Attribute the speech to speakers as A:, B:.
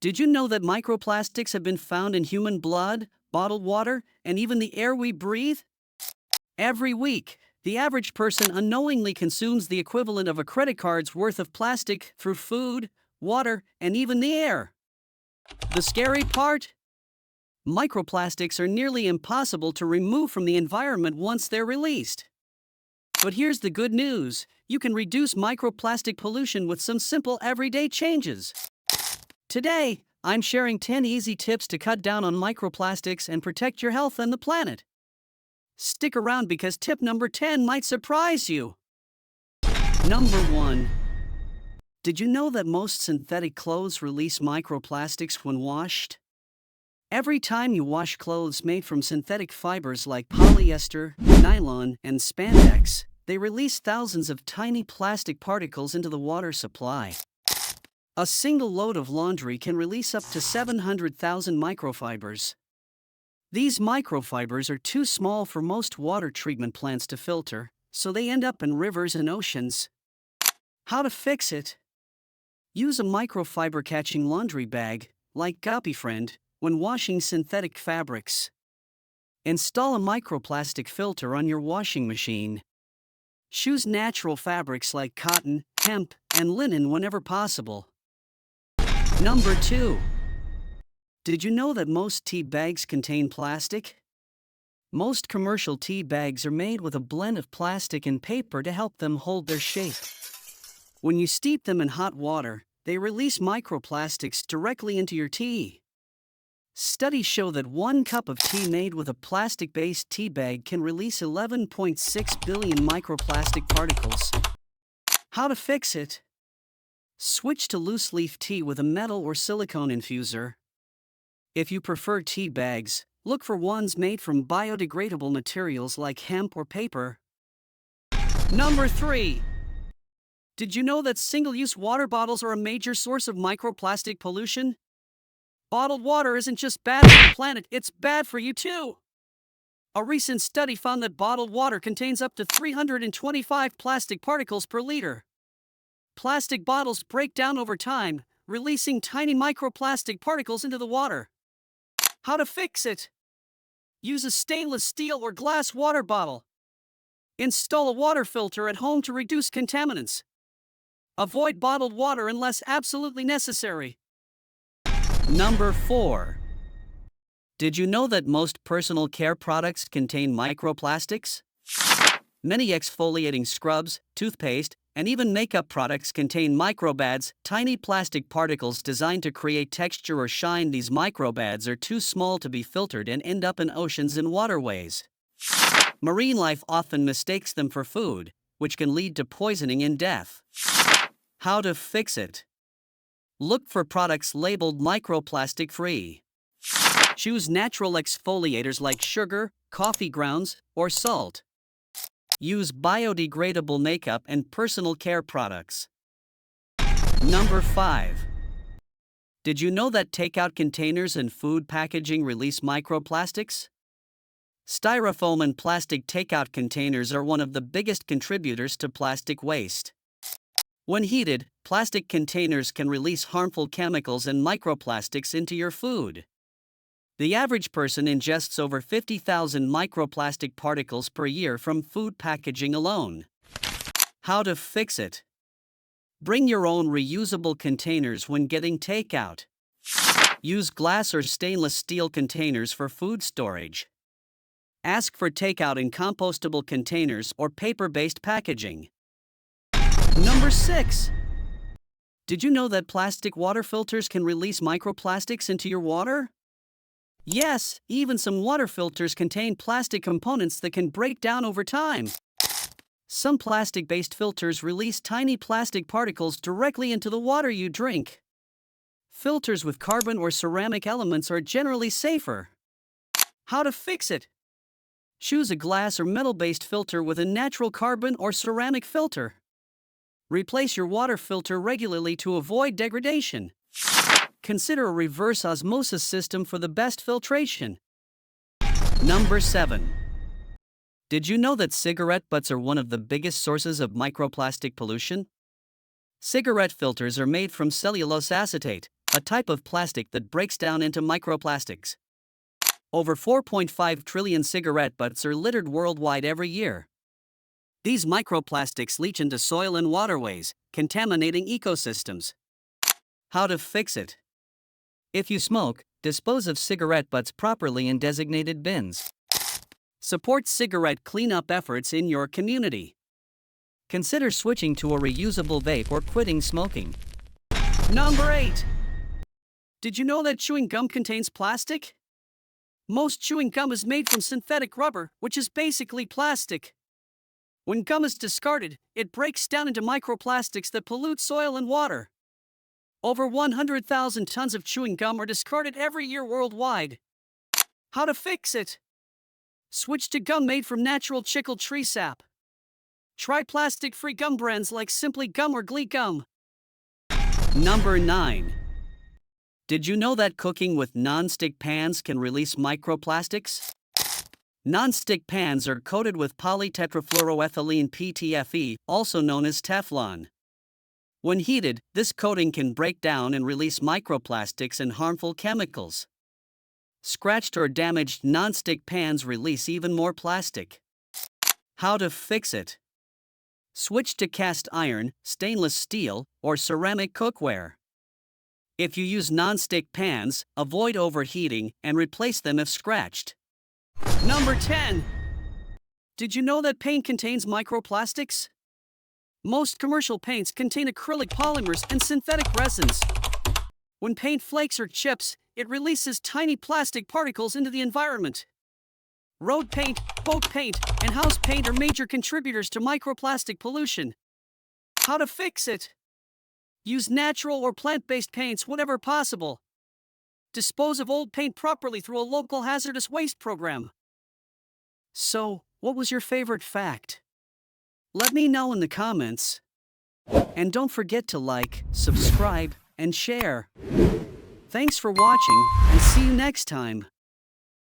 A: Did you know that microplastics have been found in human blood, bottled water, and even the air we breathe? Every week, the average person unknowingly consumes the equivalent of a credit card's worth of plastic through food, water, and even the air. The scary part? Microplastics are nearly impossible to remove from the environment once they're released. But here's the good news: you can reduce microplastic pollution with some simple everyday changes. Today, I'm sharing 10 easy tips to cut down on microplastics and protect your health and the planet. Stick around because tip number 10 might surprise you. Number 1. Did you know that most synthetic clothes release microplastics when washed? Every time you wash clothes made from synthetic fibers like polyester, nylon, and spandex, they release thousands of tiny plastic particles into the water supply. A single load of laundry can release up to 700,000 microfibers. These microfibers are too small for most water treatment plants to filter, so they end up in rivers and oceans. How to fix it? Use a microfiber catching laundry bag, like Copyfriend, when washing synthetic fabrics. Install a microplastic filter on your washing machine. Choose natural fabrics like cotton, hemp, and linen whenever possible. Number 2. Did you know that most tea bags contain plastic? Most commercial tea bags are made with a blend of plastic and paper to help them hold their shape. When you steep them in hot water, they release microplastics directly into your tea. Studies show that 1 cup of tea made with a plastic-based tea bag can release 11.6 billion microplastic particles. How to fix it? Switch to loose-leaf tea with a metal or silicone infuser. If you prefer tea bags, look for ones made from biodegradable materials like hemp or paper. Number 3. Did you know that single-use water bottles are a major source of microplastic pollution? Bottled water isn't just bad for the planet, it's bad for you too. A recent study found that bottled water contains up to 325 plastic particles per liter. Plastic bottles break down over time, releasing tiny microplastic particles into the water. How to fix it? Use a stainless steel or glass water bottle. Install a water filter at home to reduce contaminants. Avoid bottled water unless absolutely necessary. Number 4. Did you know that most personal care products contain microplastics? Many exfoliating scrubs, toothpaste, and even makeup products contain microbads, tiny plastic particles designed to create texture or shine. These microbads are too small to be filtered and end up in oceans and waterways. Marine life often mistakes them for food, which can lead to poisoning and death. How to fix it? Look for products labeled microplastic-free. Choose natural exfoliators like sugar, coffee grounds, or salt. Use biodegradable makeup and personal care products. Number 5. Did you know that takeout containers and food packaging release microplastics? Styrofoam and plastic takeout containers are one of the biggest contributors to plastic waste. When heated, plastic containers can release harmful chemicals and microplastics into your food. The average person ingests over 50,000 microplastic particles per year from food packaging alone. How to fix it? Bring your own reusable containers when getting takeout. Use glass or stainless steel containers for food storage. Ask for takeout in compostable containers or paper-based packaging. Number 6. Did you know that plastic water filters can release microplastics into your water? Yes, even some water filters contain plastic components that can break down over time. Some plastic-based filters release tiny plastic particles directly into the water you drink. Filters with carbon or ceramic elements are generally safer. How to fix it? Choose a glass or metal-based filter with a natural carbon or ceramic filter. Replace your water filter regularly to avoid degradation. Consider a reverse osmosis system for the best filtration. Number 7. Did you know that cigarette butts are one of the biggest sources of microplastic pollution? Cigarette filters are made from cellulose acetate, a type of plastic that breaks down into microplastics. Over 4.5 trillion cigarette butts are littered worldwide every year. These microplastics leach into soil and waterways, contaminating ecosystems. How to fix it? If you smoke, dispose of cigarette butts properly in designated bins. Support cigarette cleanup efforts in your community. Consider switching to a reusable vape or quitting smoking. Number 8. Did you know that chewing gum contains plastic? Most chewing gum is made from synthetic rubber, which is basically plastic. When gum is discarded, it breaks down into microplastics that pollute soil and water. Over 100,000 tons of chewing gum are discarded every year worldwide. How to fix it? Switch to gum made from natural chicle tree sap. Try plastic-free gum brands like Simply Gum or Glee Gum. Number 9. Did you know that cooking with nonstick pans can release microplastics? Nonstick pans are coated with polytetrafluoroethylene PTFE, also known as Teflon. When heated, this coating can break down and release microplastics and harmful chemicals. Scratched or damaged nonstick pans release even more plastic. How to fix it? Switch to cast iron, stainless steel, or ceramic cookware. If you use nonstick pans, avoid overheating and replace them if scratched. Number 10. Did you know that paint contains microplastics? Most commercial paints contain acrylic polymers and synthetic resins. When paint flakes or chips, it releases tiny plastic particles into the environment. Road paint, boat paint, and house paint are major contributors to microplastic pollution. How to fix it? Use natural or plant-based paints whenever possible. Dispose of old paint properly through a local hazardous waste program. So, what was your favorite fact? Let me know in the comments. And don't forget to like, subscribe, and share. Thanks for watching, and see you next time.